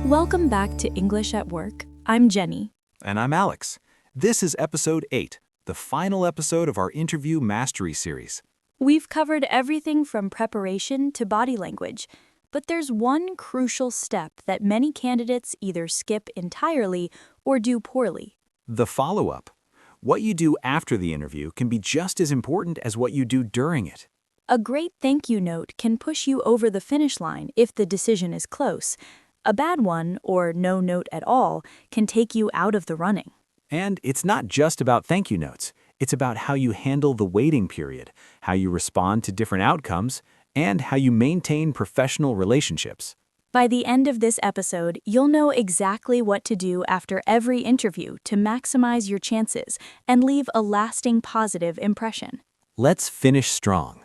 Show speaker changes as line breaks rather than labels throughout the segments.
Welcome back to English at Work. I'm Jenny.
And I'm Alex. This is episode 8, the final episode of our interview mastery series.
We've covered everything from preparation to body language, but there's one crucial step that many candidates either skip entirely or do poorly.
The follow-up. What you do after the interview can be just as important as what you do during it.
A great thank you note can push you over the finish line if the decision is close. A bad one, or no note at all, can take you out of the running.
And it's not just about thank you notes. It's about how you handle the waiting period, how you respond to different outcomes, and how you maintain professional relationships.
By the end of this episode, you'll know exactly what to do after every interview to maximize your chances and leave a lasting positive impression.
Let's finish strong.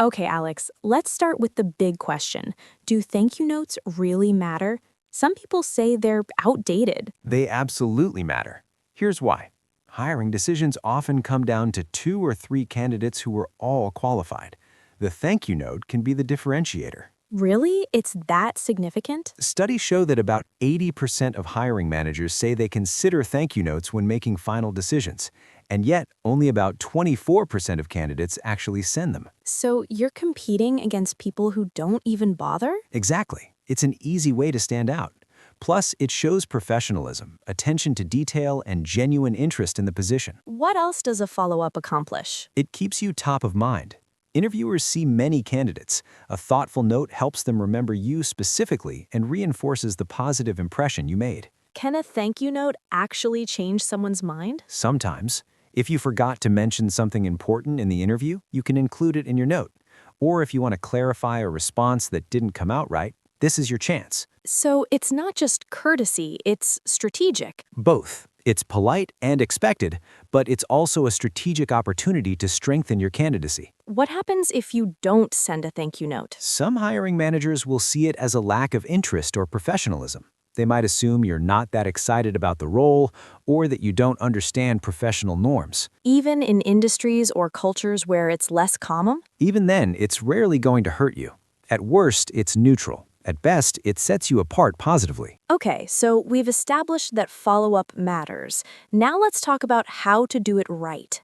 Okay, Alex, let's start with the big question. Do thank you notes really matter? Some people say they're outdated.
They absolutely matter. Here's why. Hiring decisions often come down to 2 or 3 candidates who are all qualified. The thank you note can be the differentiator.
Really? It's that significant?
Studies show that about 80% of hiring managers say they consider thank you notes when making final decisions, and yet only about 24% of candidates actually send them.
So you're competing against people who don't even bother?
Exactly. It's an easy way to stand out. Plus, it shows professionalism, attention to detail, and genuine interest in the position.
What else does a follow-up accomplish?
It keeps you top of mind. Interviewers see many candidates. A thoughtful note helps them remember you specifically and reinforces the positive impression you made.
Can a thank you note actually change someone's mind?
Sometimes, if you forgot to mention something important in the interview, you can include it in your note. Or if you want to clarify a response that didn't come out right, this is your chance.
So it's not just courtesy, it's strategic.
Both. It's polite and expected, but it's also a strategic opportunity to strengthen your candidacy.
What happens if you don't send a thank you note?
Some hiring managers will see it as a lack of interest or professionalism. They might assume you're not that excited about the role or that you don't understand professional norms.
Even in industries or cultures where it's less common?
Even then, it's rarely going to hurt you. At worst, it's neutral. At best, it sets you apart positively.
Okay, so we've established that follow-up matters. Now let's talk about how to do it right.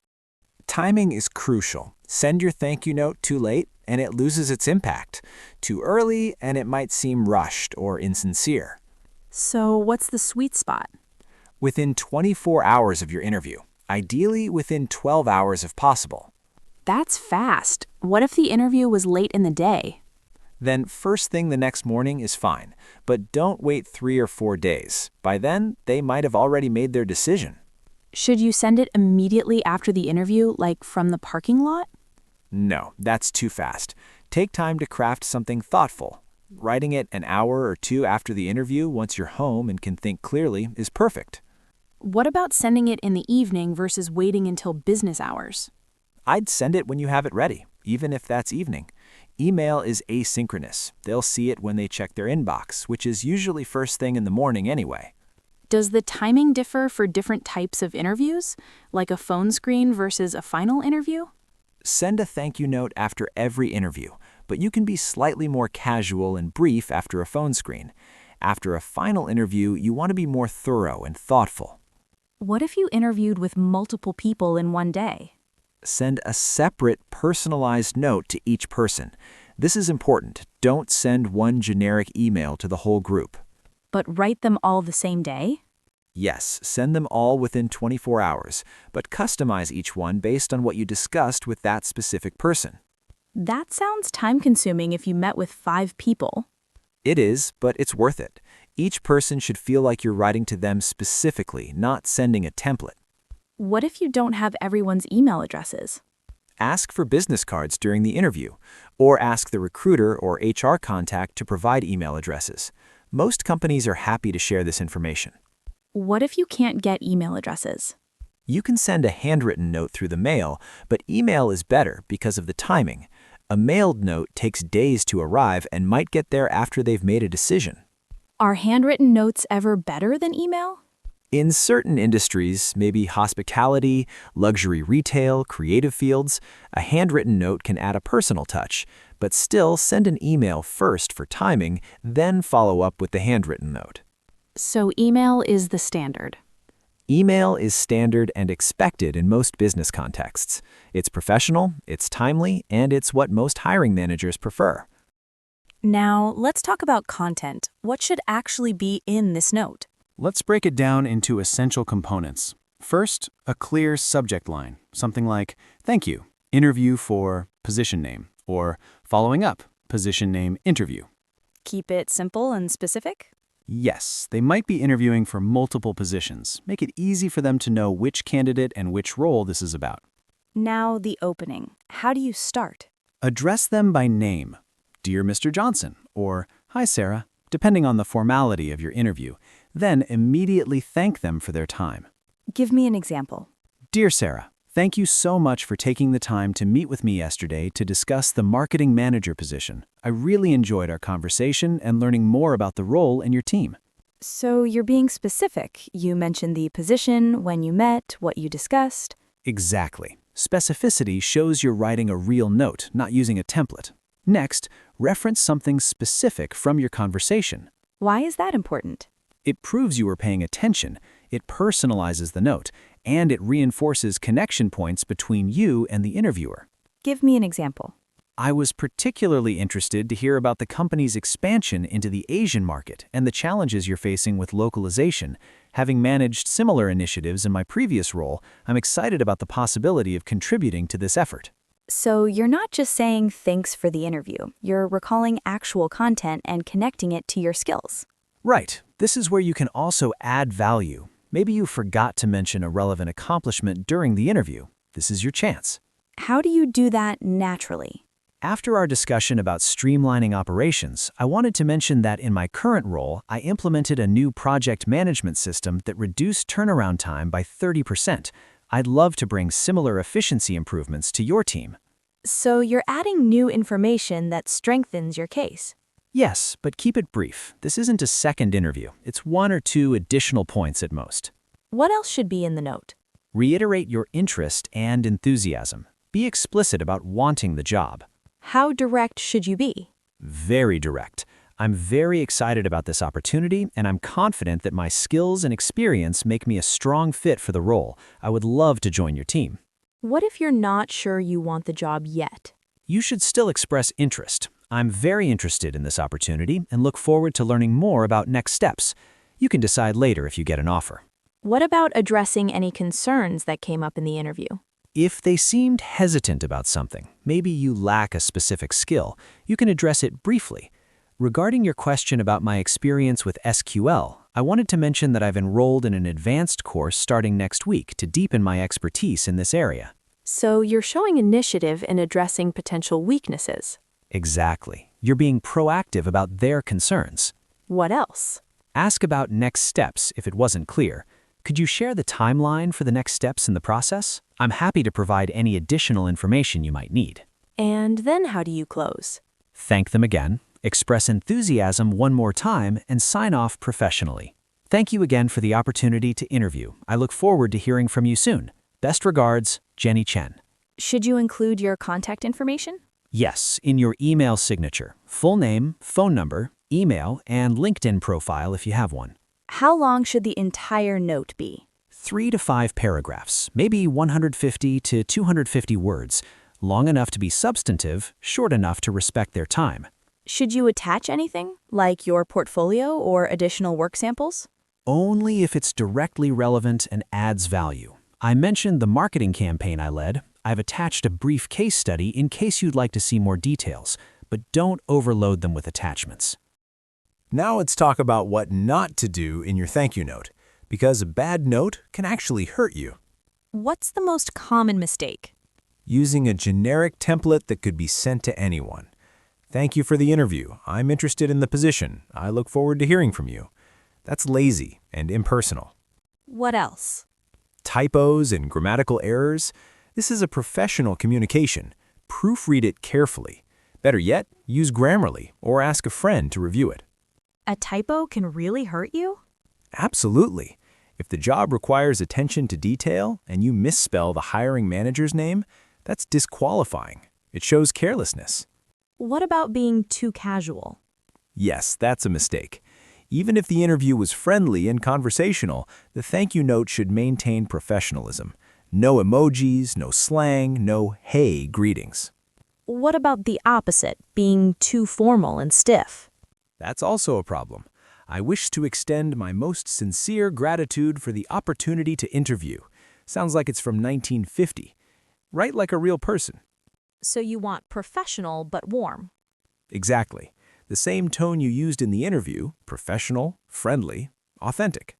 Timing is crucial. Send your thank you note too late, and it loses its impact. Too early, and it might seem rushed or insincere.
So what's the sweet spot?
Within 24 hours of your interview, ideally within 12 hours if possible.
That's fast. What if the interview was late in the day?
Then first thing the next morning is fine, but don't wait 3 or 4 days. By then, they might have already made their decision.
Should you send it immediately after the interview, like from the parking lot?
No, that's too fast. Take time to craft something thoughtful. Writing it an hour or 2 after the interview once you're home and can think clearly is perfect.
What about sending it in the evening versus waiting until business hours?
I'd send it when you have it ready, even if that's evening. Email is asynchronous. They'll see it when they check their inbox, which is usually first thing in the morning anyway.
Does the timing differ for different types of interviews, like a phone screen versus a final interview?
Send a thank you note after every interview, but you can be slightly more casual and brief after a phone screen. After a final interview, you want to be more thorough and thoughtful.
What if you interviewed with multiple people in one day?
Send a separate, personalized note to each person. This is important. Don't send one generic email to the whole group.
But write them all the same day?
Yes, send them all within 24 hours, but customize each one based on what you discussed with that specific person.
That sounds time-consuming if you met with 5 people.
It is, but it's worth it. Each person should feel like you're writing to them specifically, not sending a template.
What if you don't have everyone's email addresses?
Ask for business cards during the interview, or ask the recruiter or HR contact to provide email addresses. Most companies are happy to share this information.
What if you can't get email addresses?
You can send a handwritten note through the mail, but email is better because of the timing. A mailed note takes days to arrive and might get there after they've made a decision.
Are handwritten notes ever better than email?
In certain industries, maybe hospitality, luxury retail, creative fields, a handwritten note can add a personal touch, but still send an email first for timing, then follow up with the handwritten note.
So email is the standard.
Email is standard and expected in most business contexts. It's professional, it's timely, and it's what most hiring managers prefer.
Now, let's talk about content. What should actually be in this note?
Let's break it down into essential components. First, a clear subject line, something like, "Thank you, interview for position name," or "Following up, position name interview."
Keep it simple and specific?
Yes, they might be interviewing for multiple positions. Make it easy for them to know which candidate and which role this is about.
Now, the opening. How do you start?
Address them by name. "Dear Mr. Johnson," or "Hi, Sarah," depending on the formality of your interview. Then immediately thank them for their time.
Give me an example.
"Dear Sarah, thank you so much for taking the time to meet with me yesterday to discuss the marketing manager position. I really enjoyed our conversation and learning more about the role in your team."
So you're being specific. You mentioned the position, when you met, what you discussed.
Exactly. Specificity shows you're writing a real note, not using a template. Next, reference something specific from your conversation.
Why is that important?
It proves you were paying attention, it personalizes the note, and it reinforces connection points between you and the interviewer.
Give me an example.
"I was particularly interested to hear about the company's expansion into the Asian market and the challenges you're facing with localization. Having managed similar initiatives in my previous role, I'm excited about the possibility of contributing to this effort."
So you're not just saying thanks for the interview. You're recalling actual content and connecting it to your skills.
Right. This is where you can also add value. Maybe you forgot to mention a relevant accomplishment during the interview. This is your chance.
How do you do that naturally?
After our discussion about streamlining operations, I wanted to mention that in my current role, I implemented a new project management system that reduced turnaround time by 30%. I'd love to bring similar efficiency improvements to your team.
So you're adding new information that strengthens your case.
Yes, but keep it brief. This isn't a second interview. It's 1 or 2 additional points at most.
What else should be in the note?
Reiterate your interest and enthusiasm. Be explicit about wanting the job.
How direct should you be?
Very direct. "I'm very excited about this opportunity, and I'm confident that my skills and experience make me a strong fit for the role. I would love to join your team."
What if you're not sure you want the job yet?
You should still express interest. "I'm very interested in this opportunity and look forward to learning more about next steps." You can decide later if you get an offer.
What about addressing any concerns that came up in the interview?
If they seemed hesitant about something, maybe you lack a specific skill, you can address it briefly. Regarding your question about my experience with SQL, I wanted to mention that I've enrolled in an advanced course starting next week to deepen my expertise in this area.
So you're showing initiative in addressing potential weaknesses.
Exactly. You're being proactive about their concerns.
What else?
Ask about next steps if it wasn't clear. Could you share the timeline for the next steps in the process? I'm happy to provide any additional information you might need.
And then how do you close?
Thank them again, express enthusiasm one more time, and sign off professionally. Thank you again for the opportunity to interview. I look forward to hearing from you soon. Best regards, Jenny Chen.
Should you include your contact information?
Yes, in your email signature. Full name, phone number, email, and LinkedIn profile if you have one.
How long should the entire note be?
3 to 5 paragraphs, maybe 150 to 250 words. Long enough to be substantive, short enough to respect their time.
Should you attach anything, like your portfolio or additional work samples?
Only if it's directly relevant and adds value. I mentioned the marketing campaign I led. I've attached a brief case study in case you'd like to see more details, but don't overload them with attachments.
Now let's talk about what not to do in your thank you note, because a bad note can actually hurt you.
What's the most common mistake?
Using a generic template that could be sent to anyone. "Thank you for the interview. I'm interested in the position. I look forward to hearing from you." That's lazy and impersonal.
What else?
Typos and grammatical errors. This is a professional communication. Proofread it carefully. Better yet, use Grammarly or ask a friend to review it.
A typo can really hurt you?
Absolutely. If the job requires attention to detail and you misspell the hiring manager's name, that's disqualifying. It shows carelessness.
What about being too casual?
Yes, that's a mistake. Even if the interview was friendly and conversational, the thank you note should maintain professionalism. No emojis, no slang, no hey greetings.
What about the opposite, being too formal and stiff?
That's also a problem. I wish to extend my most sincere gratitude for the opportunity to interview. Sounds like it's from 1950. Write like a real person.
So you want professional but warm.
Exactly. The same tone you used in the interview, professional, friendly, authentic.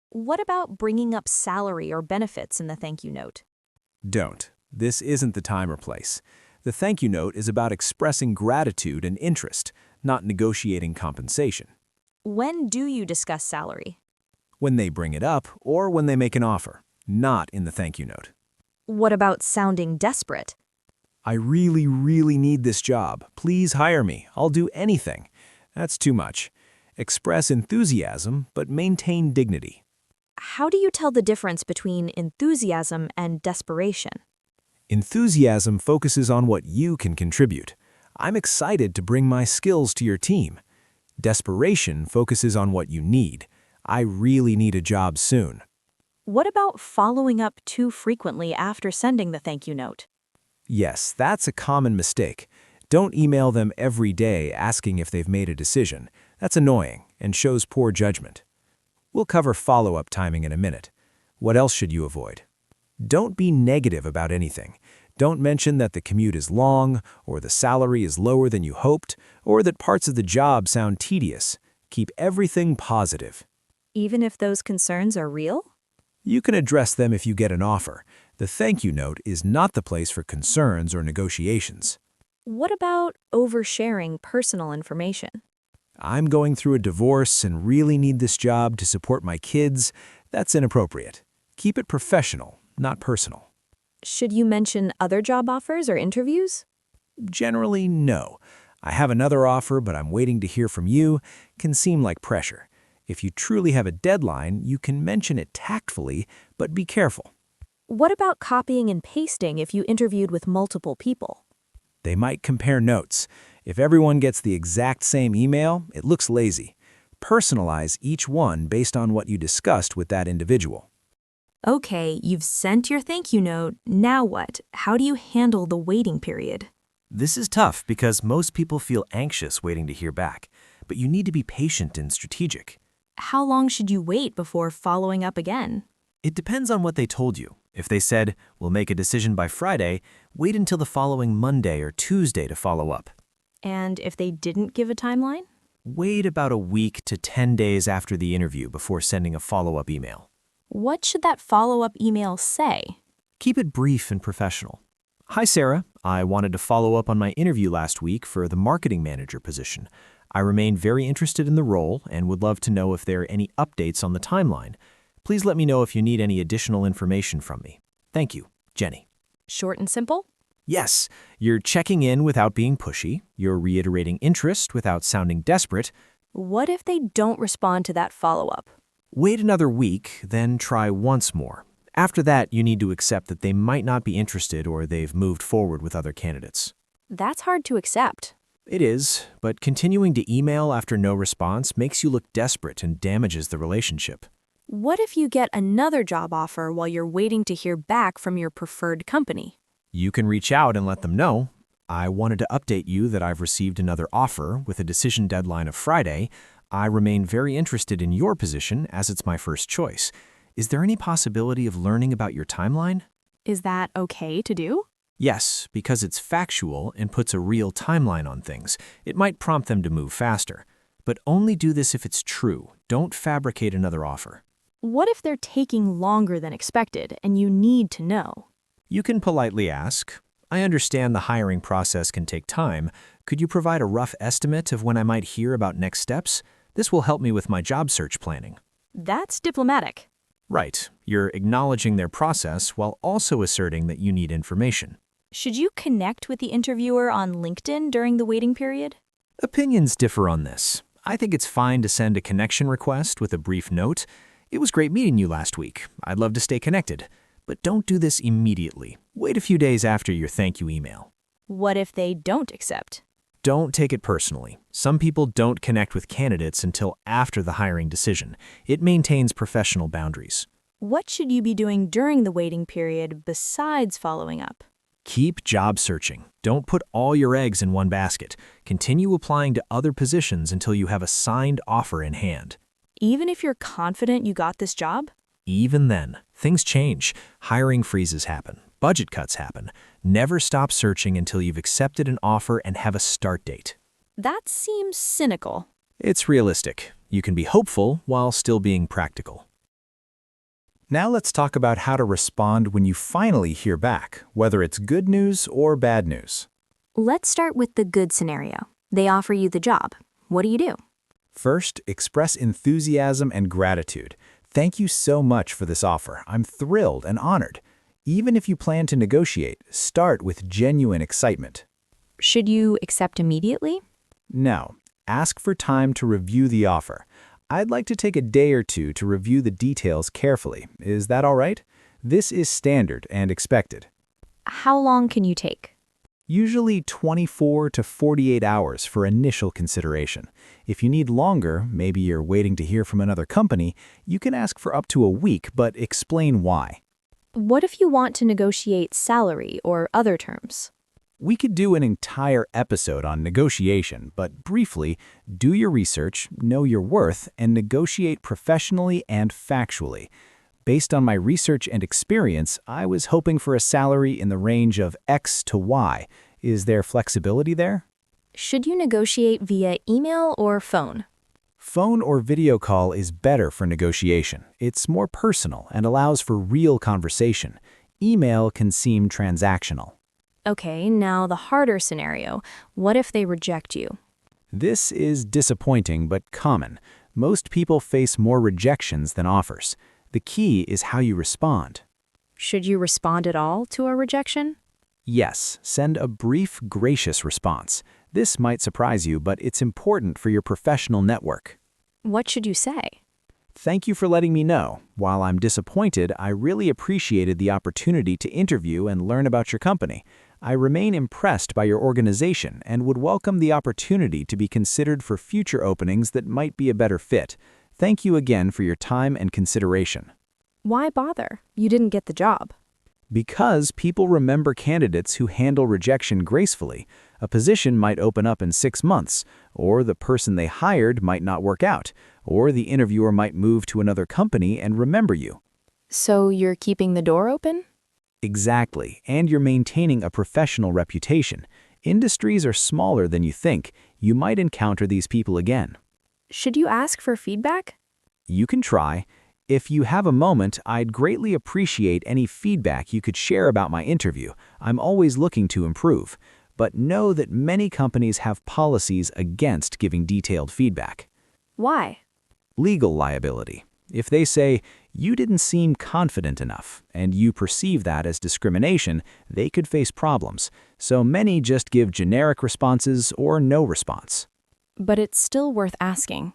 What about bringing up salary or benefits in the thank you note?
Don't. This isn't the time or place. The thank you note is about expressing gratitude and interest, not negotiating compensation.
When do you discuss salary?
When they bring it up or when they make an offer, not in the thank you note.
What about sounding desperate?
I really need this job. Please hire me. I'll do anything. That's too much. Express enthusiasm, but maintain dignity.
How do you tell the difference between enthusiasm and desperation?
Enthusiasm focuses on what you can contribute. I'm excited to bring my skills to your team. Desperation focuses on what you need. I really need a job soon.
What about following up too frequently after sending the thank you note?
Yes, that's a common mistake. Don't email them every day asking if they've made a decision. That's annoying and shows poor judgment. We'll cover follow-up timing in a minute. What else should you avoid? Don't be negative about anything. Don't mention that the commute is long, or the salary is lower than you hoped, or that parts of the job sound tedious. Keep everything positive.
Even if those concerns are real?
You can address them if you get an offer. The thank you note is not the place for concerns or negotiations.
What about oversharing personal information?
I'm going through a divorce and really need this job to support my kids. That's inappropriate. Keep it professional, not personal.
Should you mention other job offers or interviews?
Generally, no. I have another offer, but I'm waiting to hear from you. Can seem like pressure. If you truly have a deadline, you can mention it tactfully, but be careful.
What about copying and pasting if you interviewed with multiple people?
They might compare notes. If everyone gets the exact same email, it looks lazy. Personalize each one based on what you discussed with that individual.
Okay, you've sent your thank you note. Now what? How do you handle the waiting period?
This is tough because most people feel anxious waiting to hear back, but you need to be patient and strategic.
How long should you wait before following up again?
It depends on what they told you. If they said, "We'll make a decision by Friday," wait until the following Monday or Tuesday to follow up.
And if they didn't give a timeline?
Wait about a week to 10 days after the interview before sending a follow-up email.
What should that follow-up email say?
Keep it brief and professional. Hi, Sarah. I wanted to follow up on my interview last week for the marketing manager position. I remain very interested in the role and would love to know if there are any updates on the timeline. Please let me know if you need any additional information from me. Thank you, Jenny.
Short and simple?
Yes, you're checking in without being pushy. You're reiterating interest without sounding desperate.
What if they don't respond to that follow-up?
Wait another week, then try once more. After that, you need to accept that they might not be interested or they've moved forward with other candidates.
That's hard to accept.
It is, but continuing to email after no response makes you look desperate and damages the relationship.
What if you get another job offer while you're waiting to hear back from your preferred company?
You can reach out and let them know. I wanted to update you that I've received another offer with a decision deadline of Friday. I remain very interested in your position as it's my first choice. Is there any possibility of learning about your timeline?
Is that okay to do?
Yes, because it's factual and puts a real timeline on things. It might prompt them to move faster. But only do this if it's true. Don't fabricate another offer.
What if they're taking longer than expected and you need to know?
You can politely ask, "I understand the hiring process can take time. Could you provide a rough estimate of when I might hear about next steps? This will help me with my job search planning."
That's diplomatic.
Right. You're acknowledging their process while also asserting that you need information.
Should you connect with the interviewer on LinkedIn during the waiting period?
Opinions differ on this. I think it's fine to send a connection request with a brief note. "It was great meeting you last week. I'd love to stay connected." But don't do this immediately. Wait a few days after your thank you email.
What if they don't accept?
Don't take it personally. Some people don't connect with candidates until after the hiring decision. It maintains professional boundaries.
What should you be doing during the waiting period besides following up?
Keep job searching. Don't put all your eggs in one basket. Continue applying to other positions until you have a signed offer in hand.
Even if you're confident you got this job?
Even then, things change. Hiring freezes happen. Budget cuts happen. Never stop searching until you've accepted an offer and have a start date.
That seems cynical.
It's realistic. You can be hopeful while still being practical.
Now let's talk about how to respond when you finally hear back, whether it's good news or bad news.
Let's start with the good scenario. They offer you the job. What do?
First, express enthusiasm and gratitude. Thank you so much for this offer. I'm thrilled and honored. Even if you plan to negotiate, start with genuine excitement.
Should you accept immediately?
No, ask for time to review the offer. I'd like to take a day or two to review the details carefully. Is that all right? This is standard and expected.
How long can you take?
Usually 24 to 48 hours for initial consideration. If you need longer, maybe you're waiting to hear from another company, you can ask for up to a week, but explain why.
What if you want to negotiate salary or other terms?
We could do an entire episode on negotiation, but briefly, do your research, know your worth, and negotiate professionally and factually. Based on my research and experience, I was hoping for a salary in the range of X to Y. Is there flexibility there?
Should you negotiate via email or phone?
Phone or video call is better for negotiation. It's more personal and allows for real conversation. Email can seem transactional.
Okay, now the harder scenario. What if they reject you?
This is disappointing but common. Most people face more rejections than offers. The key is how you respond.
Should you respond at all to a rejection?
Yes, send a brief, gracious response. This might surprise you, but it's important for your professional network.
What should you say?
Thank you for letting me know. While I'm disappointed, I really appreciated the opportunity to interview and learn about your company. I remain impressed by your organization and would welcome the opportunity to be considered for future openings that might be a better fit. Thank you again for your time and consideration.
Why bother? You didn't get the job.
Because people remember candidates who handle rejection gracefully. A position might open up in 6 months, or the person they hired might not work out, or the interviewer might move to another company and remember you.
So you're keeping the door open?
Exactly, and you're maintaining a professional reputation. Industries are smaller than you think. You might encounter these people again.
Should you ask for feedback?
You can try. If you have a moment, I'd greatly appreciate any feedback you could share about my interview. I'm always looking to improve. But know that many companies have policies against giving detailed feedback.
Why?
Legal liability. If they say, you didn't seem confident enough, and you perceive that as discrimination, they could face problems. So many just give generic responses or no response.
But it's still worth asking.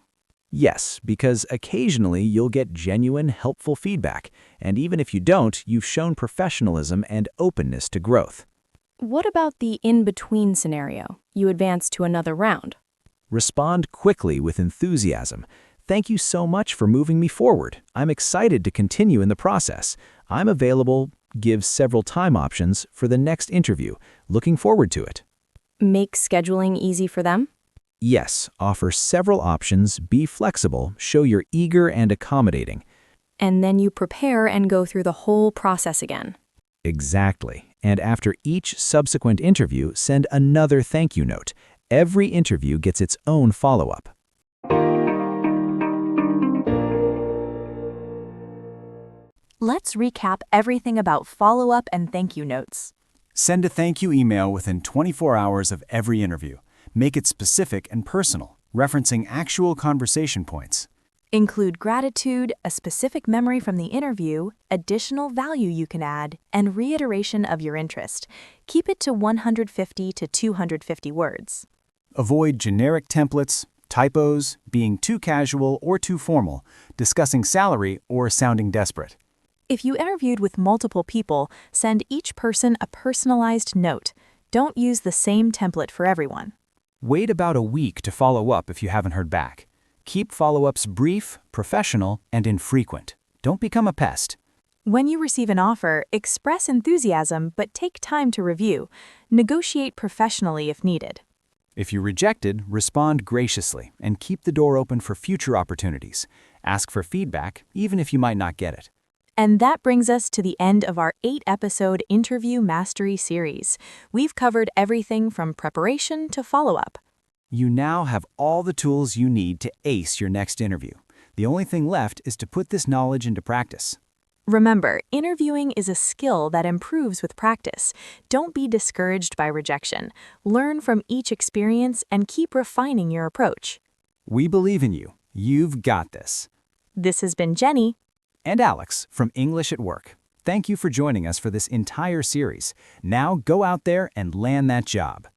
Yes, because occasionally you'll get genuine, helpful feedback, and even if you don't, you've shown professionalism and openness to growth.
What about the in-between scenario? You advance to another round.
Respond quickly with enthusiasm. Thank you so much for moving me forward. I'm excited to continue in the process. I'm available, give several time options for the next interview. Looking forward to it.
Make scheduling easy for them?
Yes, offer several options, be flexible, show you're eager and accommodating.
And then you prepare and go through the whole process again.
Exactly. And after each subsequent interview, send another thank you note. Every interview gets its own follow-up.
Let's recap everything about follow-up and thank you notes.
Send a thank you email within 24 hours of every interview. Make it specific and personal, referencing actual conversation points.
Include gratitude, a specific memory from the interview, additional value you can add, and reiteration of your interest. Keep it to 150 to 250 words.
Avoid generic templates, typos, being too casual or too formal, discussing salary, or sounding desperate.
If you interviewed with multiple people, send each person a personalized note. Don't use the same template for everyone.
Wait about a week to follow up if you haven't heard back. Keep follow-ups brief, professional, and infrequent. Don't become a pest.
When you receive an offer, express enthusiasm but take time to review. Negotiate professionally if needed.
If you're rejected, respond graciously and keep the door open for future opportunities. Ask for feedback, even if you might not get it.
And that brings us to the end of our 8-episode Interview Mastery series. We've covered everything from preparation to follow-up.
You now have all the tools you need to ace your next interview. The only thing left is to put this knowledge into practice.
Remember, interviewing is a skill that improves with practice. Don't be discouraged by rejection. Learn from each experience and keep refining your approach.
We believe in you. You've got this.
This has been Jenny
And Alex from English at Work. Thank you for joining us for this entire series. Now go out there and land that job.